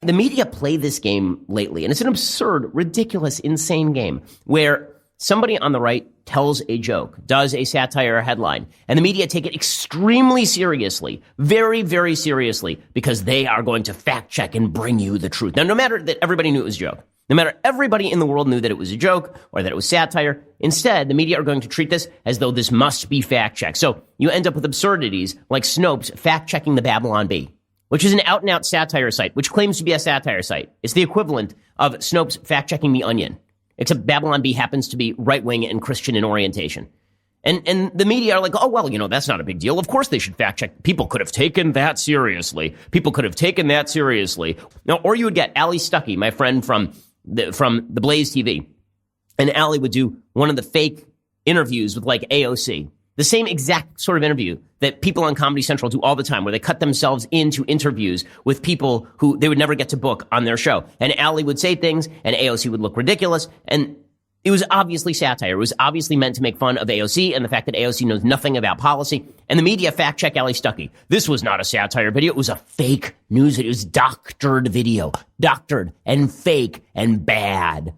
The media play this game lately, and it's an absurd, ridiculous, insane game where somebody on the right tells a joke, does a satire headline, and the media take it extremely seriously, very, very seriously, because they are going to fact check and bring you the truth. Now, no matter that everybody knew it was a joke, no matter everybody in the world knew that it was a joke or that it was satire, instead, the media are going to treat this as though this must be fact checked. So you end up with absurdities like Snopes fact checking the Babylon Bee, which is an out-and-out satire site, which claims to be a satire site. It's the equivalent of Snopes fact-checking The Onion, except Babylon Bee happens to be right-wing and Christian in orientation. And the media are like, oh, well, that's not a big deal. Of course they should fact-check. People could have taken that seriously. Now, or you would get Ali Stuckey, my friend from the Blaze TV, and Ali would do one of the fake interviews with, like, AOC. The same exact sort of interview that people on Comedy Central do all the time, where they cut themselves into interviews with people who they would never get to book on their show. And Ali would say things, and AOC would look ridiculous. And it was obviously satire. It was obviously meant to make fun of AOC and the fact that AOC knows nothing about policy. And the media fact-check Ali Stuckey. This was not a satire video. It was a fake news video. It was doctored video. Doctored and fake and bad.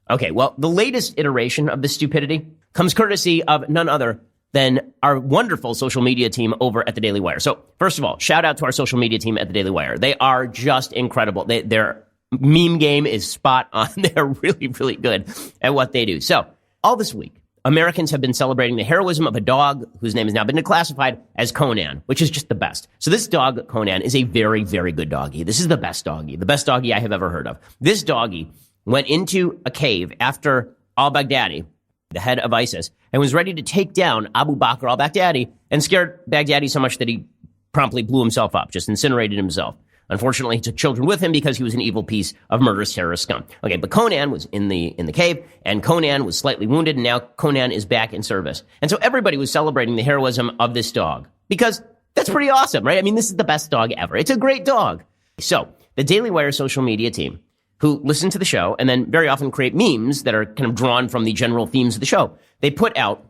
Okay, well, the latest iteration of this stupidity comes courtesy of none other than our wonderful social media team over at the Daily Wire. So, first of all, shout out to our social media team at the Daily Wire. They are just incredible. Their meme game is spot on. They're really, really good at what they do. So, all this week, Americans have been celebrating the heroism of a dog whose name has now been declassified as Conan, which is just the best. So this dog, Conan, is a very, very good doggy. This is the best doggy I have ever heard of. This doggy went into a cave after al-Baghdadi, the head of ISIS, and was ready to take down Abu Bakr al-Baghdadi and scared Baghdadi so much that he promptly blew himself up, just incinerated himself. Unfortunately, he took children with him because he was an evil piece of murderous terrorist scum. Okay, but Conan was in the cave, and Conan was slightly wounded, and now Conan is back in service. And so everybody was celebrating the heroism of this dog because that's pretty awesome, right? I mean, this is the best dog ever. It's a great dog. So the Daily Wire social media team, who listen to the show and then very often create memes that are kind of drawn from the general themes of the show, they put out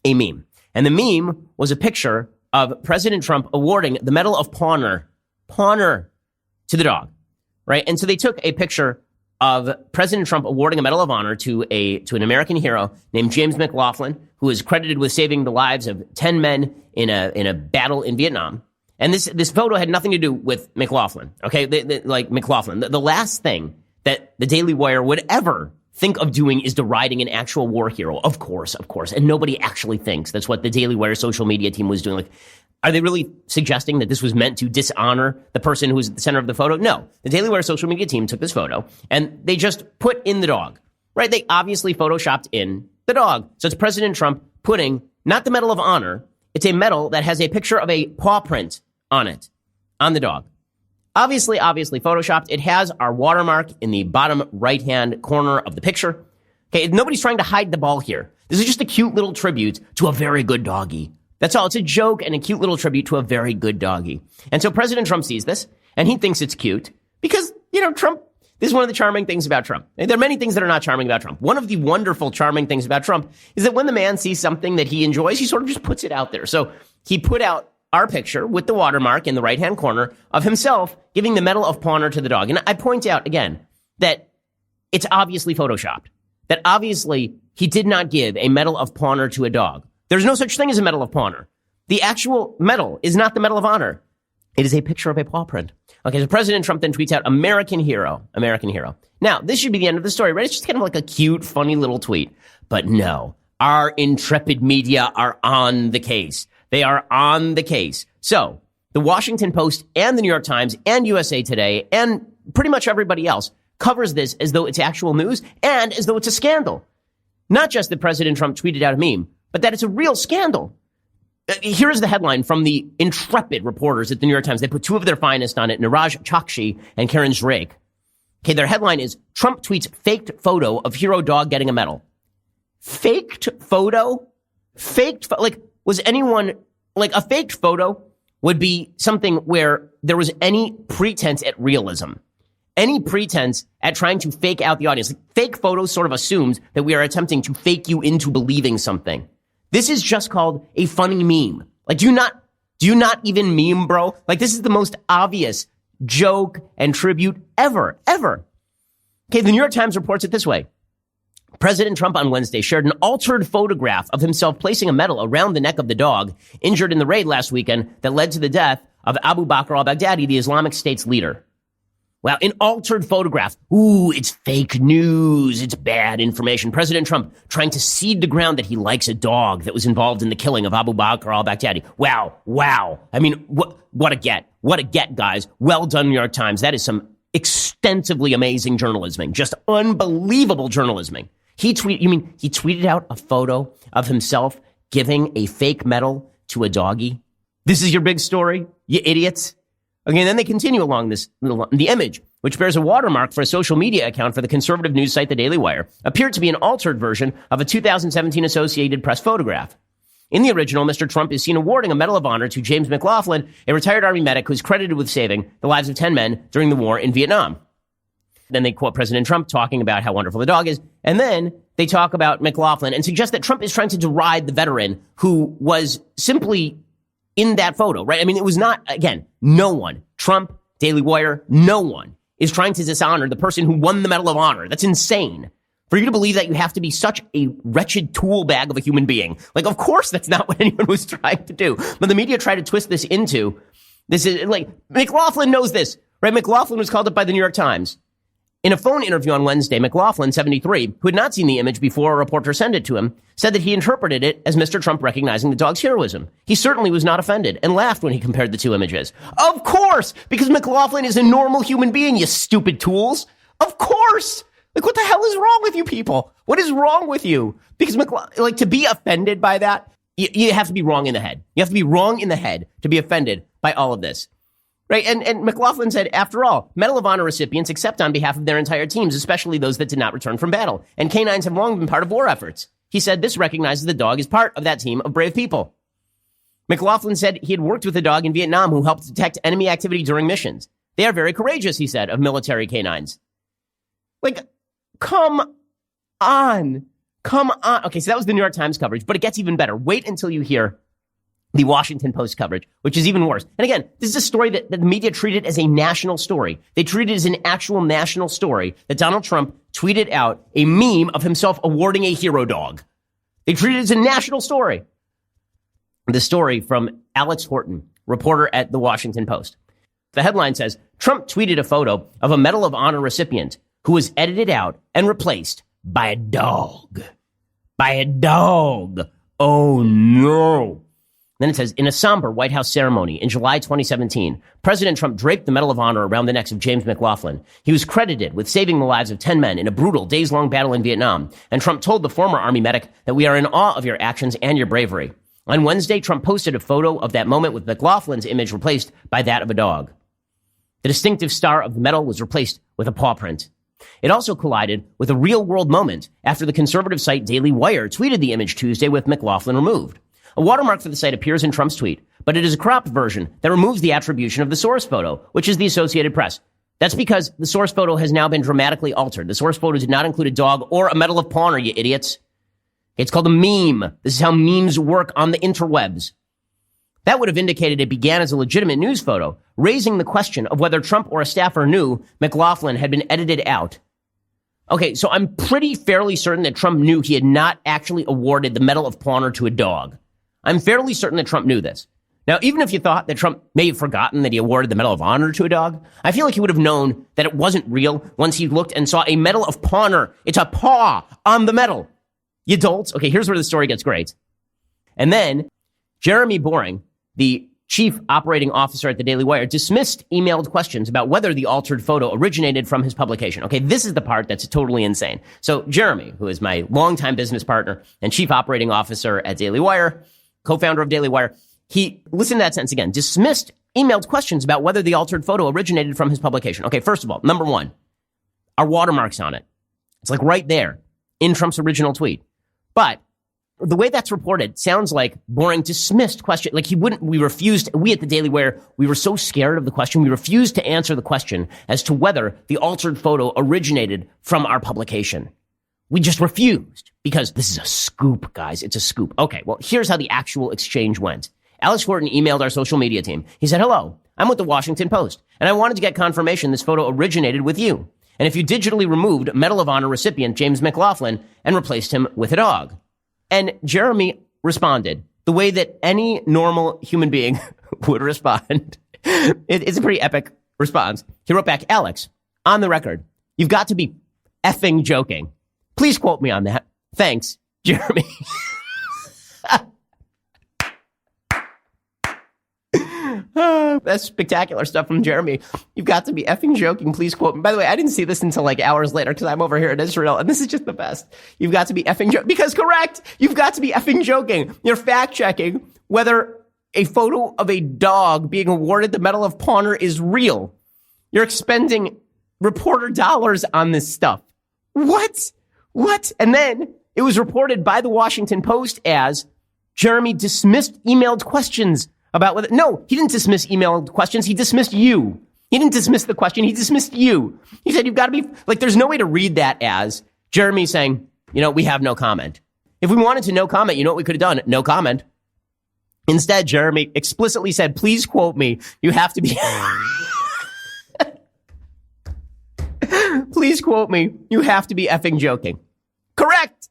a meme. And the meme was a picture of President Trump awarding the Medal of Honor to the dog, right? And so they took a picture of President Trump awarding a Medal of Honor to an American hero named James McLaughlin, who is credited with saving the lives of 10 men in a battle in Vietnam. And this photo had nothing to do with McLaughlin, okay? McLaughlin. The last thing that the Daily Wire would ever think of doing is deriding an actual war hero. Of course. And nobody actually thinks that's what the Daily Wire social media team was doing. Like, are they really suggesting that this was meant to dishonor the person who was at the center of the photo? No. The Daily Wire social media team took this photo and they just put in the dog, right? They obviously photoshopped in the dog. So it's President Trump putting not the Medal of Honor. It's a medal that has a picture of a paw print on it, on the dog. Obviously photoshopped. It has our watermark in the bottom right-hand corner of the picture. Okay, nobody's trying to hide the ball here. This is just a cute little tribute to a very good doggy. That's all. It's a joke and a cute little tribute to a very good doggy. And so President Trump sees this, and he thinks it's cute because, Trump, this is one of the charming things about Trump. And there are many things that are not charming about Trump. One of the wonderful, charming things about Trump is that when the man sees something that he enjoys, he sort of just puts it out there. So he put out our picture with the watermark in the right-hand corner of himself giving the Medal of Honor to the dog. And I point out, again, that it's obviously photoshopped, that obviously he did not give a Medal of Honor to a dog. There's no such thing as a Medal of Honor. The actual medal is not the Medal of Honor. It is a picture of a paw print. Okay, so President Trump then tweets out, American hero. Now, this should be the end of the story, right? It's just kind of like a cute, funny little tweet. But no, our intrepid media are on the case. They are on the case. So the Washington Post and the New York Times and USA Today and pretty much everybody else covers this as though it's actual news and as though it's a scandal. Not just that President Trump tweeted out a meme, but that it's a real scandal. Here's the headline from the intrepid reporters at the New York Times. They put two of their finest on it, Niraj Chokshi and Karen Drake. Okay, their headline is, Trump tweets faked photo of hero dog getting a medal. Faked photo? Was anyone, a faked photo would be something where there was any pretense at realism, any pretense at trying to fake out the audience. Fake photos sort of assumes that we are attempting to fake you into believing something. This is just called a funny meme. Do you not even meme, bro? This is the most obvious joke and tribute ever, ever. Okay, the New York Times reports it this way. President Trump on Wednesday shared an altered photograph of himself placing a medal around the neck of the dog injured in the raid last weekend that led to the death of Abu Bakr al-Baghdadi, the Islamic State's leader. Wow, an altered photograph. Ooh, it's fake news. It's bad information. President Trump trying to seed the ground that he likes a dog that was involved in the killing of Abu Bakr al-Baghdadi. Wow. I mean, what a get. What a get, guys. Well done, New York Times. That is some extensively amazing journalism. Just unbelievable journalism. He tweeted out a photo of himself giving a fake medal to a doggy? This is your big story, you idiots? Okay, and then they continue along the image, which bears a watermark for a social media account for the conservative news site The Daily Wire, appeared to be an altered version of a 2017 Associated Press photograph. In the original, Mr. Trump is seen awarding a Medal of Honor to James McLaughlin, a retired Army medic who's credited with saving the lives of 10 men during the war in Vietnam. Then they quote President Trump talking about how wonderful the dog is, and then they talk about McLaughlin and suggest that Trump is trying to deride the veteran who was simply in that photo, right? I mean, it was not, again, no one, Trump, Daily Wire, no one is trying to dishonor the person who won the Medal of Honor. That's insane. For you to believe that, you have to be such a wretched tool bag of a human being. Like, of course, that's not what anyone was trying to do. But the media tried to twist this into, this is like, McLaughlin knows this, right? McLaughlin was called up by the New York Times. In a phone interview on Wednesday, McLaughlin, 73, who had not seen the image before a reporter sent it to him, said that he interpreted it as Mr. Trump recognizing the dog's heroism. He certainly was not offended and laughed when he compared the two images. Of course, because McLaughlin is a normal human being, you stupid tools. Of course. Like, what the hell is wrong with you people? What is wrong with you? Because to be offended by that, you have to be wrong in the head. You have to be wrong in the head to be offended by all of this. Right. And McLaughlin said, after all, Medal of Honor recipients accept on behalf of their entire teams, especially those that did not return from battle. And canines have long been part of war efforts. He said this recognizes the dog as part of that team of brave people. McLaughlin said he had worked with a dog in Vietnam who helped detect enemy activity during missions. They are very courageous, he said, of military canines. Like, come on. Okay, so that was the New York Times coverage, but it gets even better. Wait until you hear the Washington Post coverage, which is even worse. And again, this is a story that the media treated as a national story. They treated it as an actual national story that Donald Trump tweeted out a meme of himself awarding a hero dog. They treated it as a national story. The story from Alex Horton, reporter at the Washington Post. The headline says, Trump tweeted a photo of a Medal of Honor recipient who was edited out and replaced by a dog. By a dog. Oh, no. Then it says, in a somber White House ceremony in July 2017, President Trump draped the Medal of Honor around the necks of James McLaughlin. He was credited with saving the lives of 10 men in a brutal days-long battle in Vietnam. And Trump told the former Army medic that we are in awe of your actions and your bravery. On Wednesday, Trump posted a photo of that moment with McLaughlin's image replaced by that of a dog. The distinctive star of the medal was replaced with a paw print. It also collided with a real-world moment after the conservative site Daily Wire tweeted the image Tuesday with McLaughlin removed. A watermark for the site appears in Trump's tweet, but it is a cropped version that removes the attribution of the source photo, which is the Associated Press. That's because the source photo has now been dramatically altered. The source photo did not include a dog or a Medal of Honor, you idiots. It's called a meme. This is how memes work on the interwebs. That would have indicated it began as a legitimate news photo, raising the question of whether Trump or a staffer knew McLaughlin had been edited out. Okay, so I'm fairly certain that Trump knew he had not actually awarded the Medal of Honor to a dog. I'm fairly certain that Trump knew this. Now, even if you thought that Trump may have forgotten that he awarded the Medal of Honor to a dog, I feel like he would have known that it wasn't real once he looked and saw a Medal of Honor. It's a paw on the medal. You dolts. Okay, here's where the story gets great. And then Jeremy Boring, the chief operating officer at the Daily Wire, dismissed emailed questions about whether the altered photo originated from his publication. Okay, this is the part that's totally insane. So Jeremy, who is my longtime business partner and chief operating officer at Daily Wire, co-founder of Daily Wire, he, listen to that sentence again, dismissed emailed questions about whether the altered photo originated from his publication. Okay, first of all, number one, our watermarks on it. It's like right there in Trump's original tweet. But the way that's reported sounds like Boring dismissed question. Like we at the Daily Wire, we were so scared of the question, we refused to answer the question as to whether the altered photo originated from our publication. We just refused because this is a scoop, guys. It's a scoop. Okay, well, here's how the actual exchange went. Alex Horton emailed our social media team. He said, hello, I'm with the Washington Post. And I wanted to get confirmation this photo originated with you. And if you digitally removed Medal of Honor recipient James McLaughlin and replaced him with a dog. And Jeremy responded the way that any normal human being would respond. It's a pretty epic response. He wrote back, Alex, on the record, you've got to be effing joking. Please quote me on that. Thanks, Jeremy. That's spectacular stuff from Jeremy. You've got to be effing joking. Please quote me. By the way, I didn't see this until like hours later because I'm over here in Israel, and this is just the best. You've got to be effing joking. Because correct, you've got to be effing joking. You're fact checking whether a photo of a dog being awarded the Medal of Honor is real. You're expending reporter dollars on this stuff. What? And then it was reported by the Washington Post as Jeremy dismissed emailed questions about whether, no, he didn't dismiss emailed questions. He dismissed you. He didn't dismiss the question. He dismissed you. He said, you've got to be like, there's no way to read that as Jeremy saying, we have no comment. If we wanted to no comment, you know what we could have done? No comment. Instead, Jeremy explicitly said, please quote me. You have to be, please quote me. You have to be effing joking. Correct.